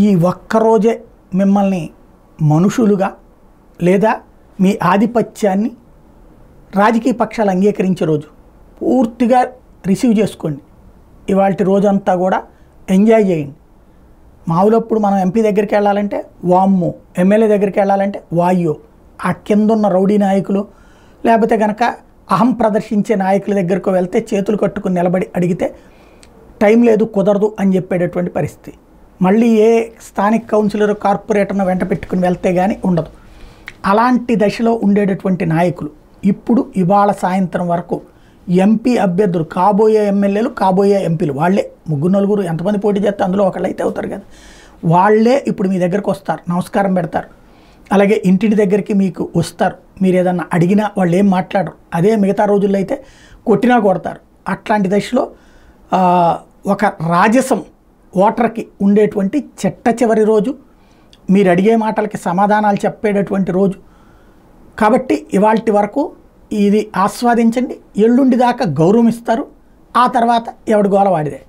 ఈ ఒక్కరోజే మిమ్మల్ని మనుషులుగా లేదా మీ ఆధిపత్యాన్ని రాజకీయ పక్షాలు అంగీకరించే రోజు. పూర్తిగా రిసీవ్ చేసుకోండి. ఇవాళ రోజంతా కూడా ఎంజాయ్ చేయండి. మామూలప్పుడు మనం ఎంపీ దగ్గరికి వెళ్ళాలంటే వామ్మో, ఎమ్మెల్యే దగ్గరికి వెళ్ళాలంటే వాయ్యో, ఆ కిందున్న రౌడీ నాయకులు లేకపోతే కనుక అహం ప్రదర్శించే నాయకుల దగ్గరకు వెళ్తే చేతులు కట్టుకుని నిలబడి అడిగితే టైం లేదు, కుదరదు అని చెప్పేటటువంటి పరిస్థితి. మళ్ళీ ఏ స్థానిక కౌన్సిలర్ కార్పొరేటర్ను వెంట పెట్టుకుని వెళ్తే కానీ ఉండదు. అలాంటి దశలో ఉండేటటువంటి నాయకులు ఇప్పుడు ఇవాళ సాయంత్రం వరకు ఎంపీ అభ్యర్థులు, కాబోయే ఎమ్మెల్యేలు, కాబోయే ఎంపీలు వాళ్ళే, ముగ్గురు నలుగురు ఎంతమంది పోటీ చేస్తే అందులో ఒకళ్ళు అయితే అవుతారు కదా, వాళ్ళే ఇప్పుడు మీ దగ్గరకు వస్తారు, నమస్కారం పెడతారు. అలాగే ఇంటింటి దగ్గరికి మీకు వస్తారు. మీరు ఏదన్నా అడిగినా వాళ్ళు ఏం మాట్లాడరు. అదే మిగతా రోజుల్లో అయితే కొట్టినా కొడతారు. అట్లాంటి దశలో ఒక రాజసం ఓటర్కి ఉండేటువంటి చిట్ట చివరి రోజు, మీరు అడిగే మాటలకి సమాధానాలు చెప్పేటటువంటి రోజు. కాబట్టి ఇవాల్టి వరకు ఇది ఆస్వాదించండి. ఎల్లుండి దాకా గౌరవం ఇస్తారు. ఆ తర్వాత ఎవడి గోల వాడిదే.